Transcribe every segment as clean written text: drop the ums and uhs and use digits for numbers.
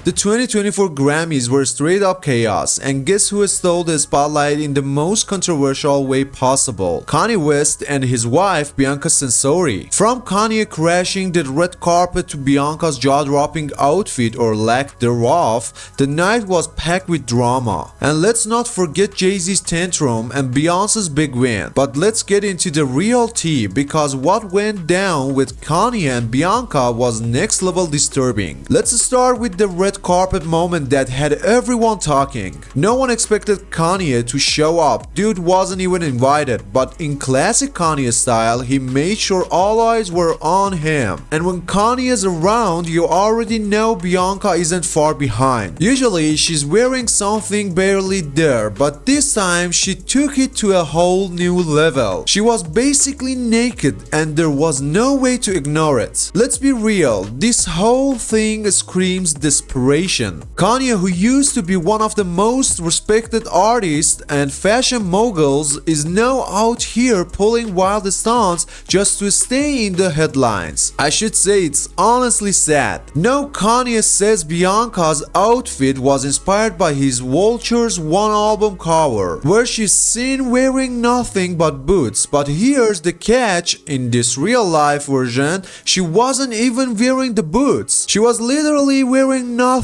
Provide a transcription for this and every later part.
The 2024 Grammys were straight up chaos, and guess who stole the spotlight in the most controversial way possible? Kanye West and his wife Bianca Censori. From Kanye crashing the red carpet to Bianca's jaw-dropping outfit or lack thereof, the night was packed with drama. And let's not forget Jay-Z's tantrum and Beyonce's big win. But let's get into the real tea, because what went down with Kanye and Bianca was next level disturbing. Let's start with the red carpet moment that had everyone talking. No one expected Kanye to show up. Dude wasn't even invited, but in classic Kanye style, he made sure all eyes were on him. And when Kanye is around, you already know Bianca isn't far behind. Usually she's wearing something barely there, but this time she took it to a whole new level. She was basically naked and there was no way to ignore it. Let's be real, this whole thing screams desperation. Kanye, who used to be one of the most respected artists and fashion moguls, is now out here pulling wild stunts just to stay in the headlines. I should say it's honestly sad. No, Kanye says Bianca's outfit was inspired by his Vulture's One album cover, where she's seen wearing nothing but boots. But here's the catch, in this real life version, she wasn't even wearing the boots. She was literally wearing nothing.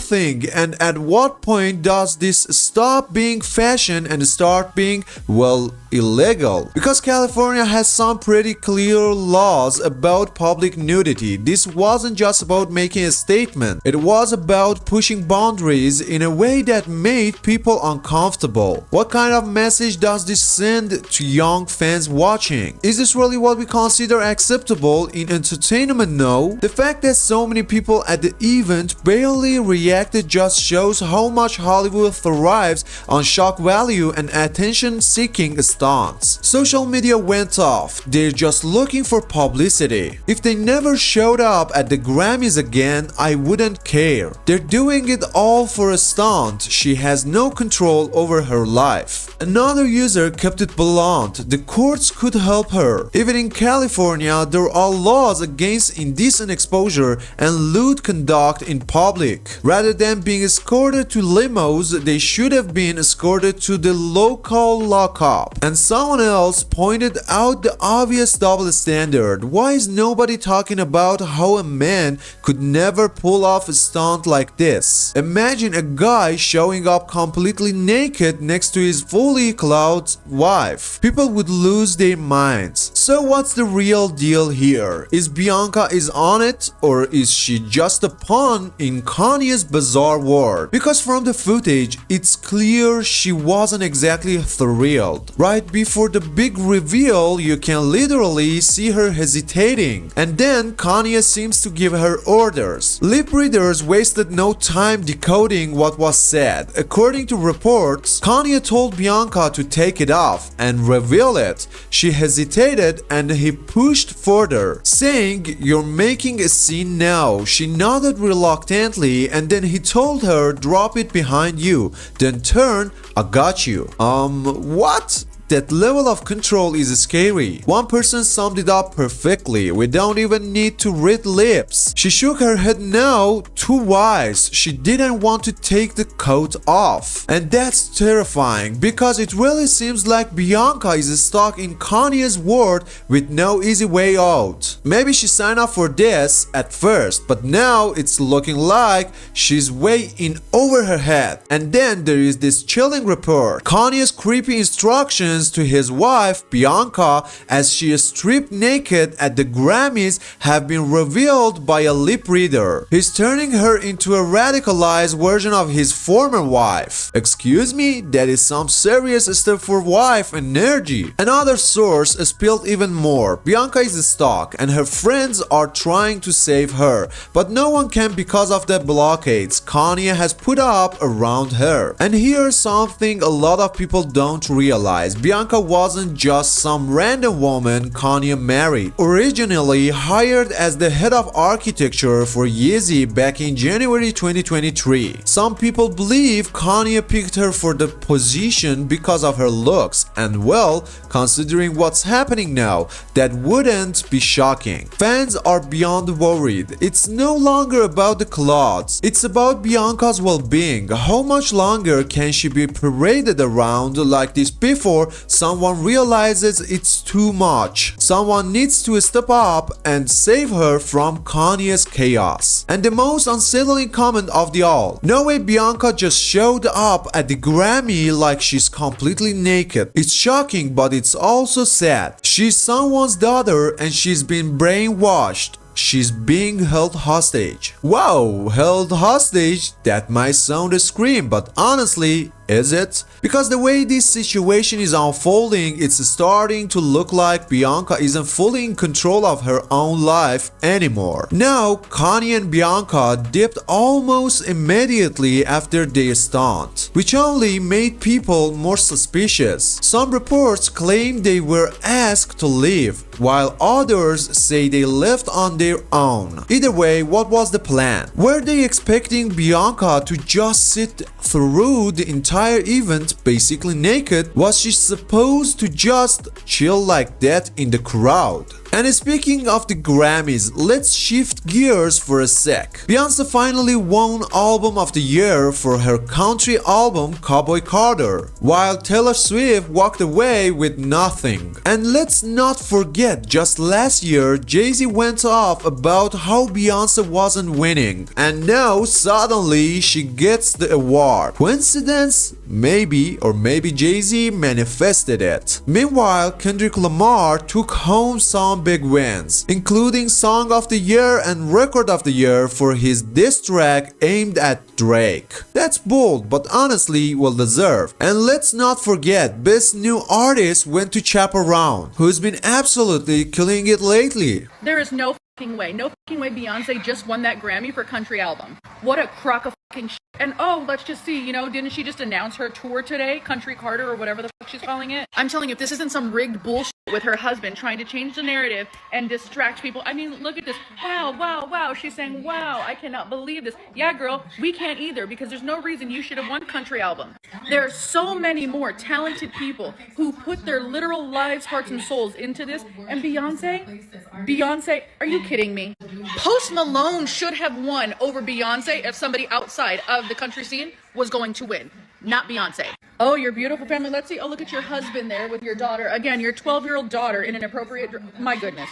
And at what point does this stop being fashion and start being, well, illegal? Because California has some pretty clear laws about public nudity. This wasn't just about making a statement. It was about pushing boundaries in a way that made people uncomfortable. What kind of message does this send to young fans watching? Is this really what we consider acceptable in entertainment? No. The fact that so many people at the event barely reacted just shows how much Hollywood thrives on shock value and attention-seeking stunts. Social media went off. They're just looking for publicity. If they never showed up at the Grammys again, I wouldn't care. They're doing it all for a stunt. She has no control over her life. Another user kept it blunt. The courts could help her. Even in California, there are laws against indecent exposure and lewd conduct in public. Rather than being escorted to limos, they should have been escorted to the local lockup. And someone else pointed out the obvious double standard. Why is nobody talking about how a man could never pull off a stunt like this? Imagine a guy showing up completely naked next to his fully clothed wife. People would lose their minds. So what's the real deal here? Is Bianca on it, or is she just a pawn in Kanye's bizarre world? Because from the footage, it's clear she wasn't exactly thrilled. Right before the big reveal, you can literally see her hesitating. And then Kanye seems to give her orders. Lip readers wasted no time decoding what was said. According to reports, Kanye told Bianca to take it off and reveal it. She hesitated and he pushed further, saying, "You're making a scene now." She nodded reluctantly and then he told her, "Drop it behind you, then turn, I got you." What? That level of control is scary. One person summed it up perfectly. We don't even need to read lips. She shook her head no, too wise. She didn't want to take the coat off. And that's terrifying, because it really seems like Bianca is stuck in Kanye's world with no easy way out. Maybe she signed up for this at first, but now it's looking like she's way in over her head. And then there is this chilling report. Kanye's creepy instructions to his wife Bianca as she is stripped naked at the Grammys have been revealed by a lip reader. He's turning her into a radicalized version of his former wife. Excuse me? That is some serious stuff for wife energy. Another source spilled even more. Bianca is stuck and her friends are trying to save her, but no one can because of the blockades Kanye has put up around her. And here's something a lot of people don't realize. Bianca wasn't just some random woman Kanye married. Originally hired as the head of architecture for Yeezy back in January 2023. Some people believe Kanye picked her for the position because of her looks, and well, considering what's happening now, that wouldn't be shocking. Fans are beyond worried. It's no longer about the clothes, it's about Bianca's well-being. How much longer can she be paraded around like this before someone realizes it's too much? Someone needs to step up and save her from Kanye's chaos. And the most unsettling comment of the all: no way Bianca just showed up at the Grammy like she's completely naked. It's shocking, but it's also sad. She's someone's daughter and she's been brainwashed. She's being held hostage. Wow, held hostage? That might sound a scream, but honestly, is it? Because the way this situation is unfolding, it's starting to look like Bianca isn't fully in control of her own life anymore. Now, Kanye and Bianca dipped almost immediately after their stunt, which only made people more suspicious. Some reports claim they were asked to leave, while others say they left on their own. Either way, what was the plan? Were they expecting Bianca to just sit through the entire event basically naked? Was she supposed to just chill like that in the crowd? And speaking of the Grammys, let's shift gears for a sec. Beyoncé finally won Album of the Year for her country album Cowboy Carter, while Taylor Swift walked away with nothing. And let's not forget, just last year, Jay-Z went off about how Beyoncé wasn't winning, and now suddenly she gets the award. Coincidence? Maybe, or maybe Jay-Z manifested it. Meanwhile, Kendrick Lamar took home some big wins, including Song of the Year and Record of the Year for his diss track aimed at Drake. That's bold, but honestly well deserved. And let's not forget, Best New Artist went to Chaperone, who's been absolutely killing it lately. There is no way Beyonce just won that Grammy for country album. What a crock of fucking shit. And oh, let's just see, didn't she just announce her tour today? Country Carter or whatever the fuck she's calling it. I'm telling you, if this isn't some rigged bullshit with her husband trying to change the narrative and distract people. I mean, look at this. Wow. She's saying, wow, I cannot believe this. Yeah, girl, we can't either, because there's no reason you should have won country album. There are so many more talented people who put their literal lives, hearts, and souls into this. And Beyonce, are you kidding me? Post Malone should have won over Beyonce if somebody outside of the country scene was going to win, not Beyonce. Oh, your beautiful family. Let's see. Oh, look at your husband there with your daughter. Again, your 12-year-old daughter in an appropriate... My goodness.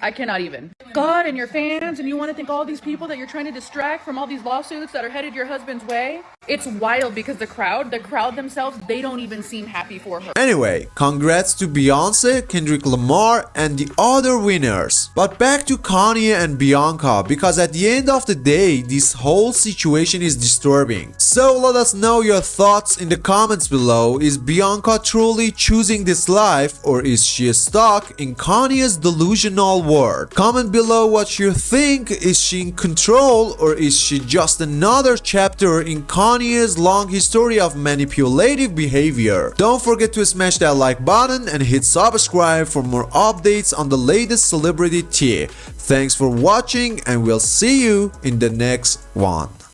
I cannot even. God and your fans, and you want to think all these people that you're trying to distract from all these lawsuits that are headed your husband's way? It's wild because the crowd themselves, they don't even seem happy for her. Anyway, congrats to Beyonce, Kendrick Lamar, and the other winners. But back to Kanye and Bianca, because at the end of the day, this whole situation is disturbing. So let us know your thoughts in the comments below. Is Bianca truly choosing this life, or is she stuck in Kanye's delusional world? Comment below what you think. Is she in control, or is she just another chapter in Kanye's long history of manipulative behavior? Don't forget to smash that like button and hit subscribe for more updates on the latest celebrity tea. Thanks for watching, and we'll see you in the next one.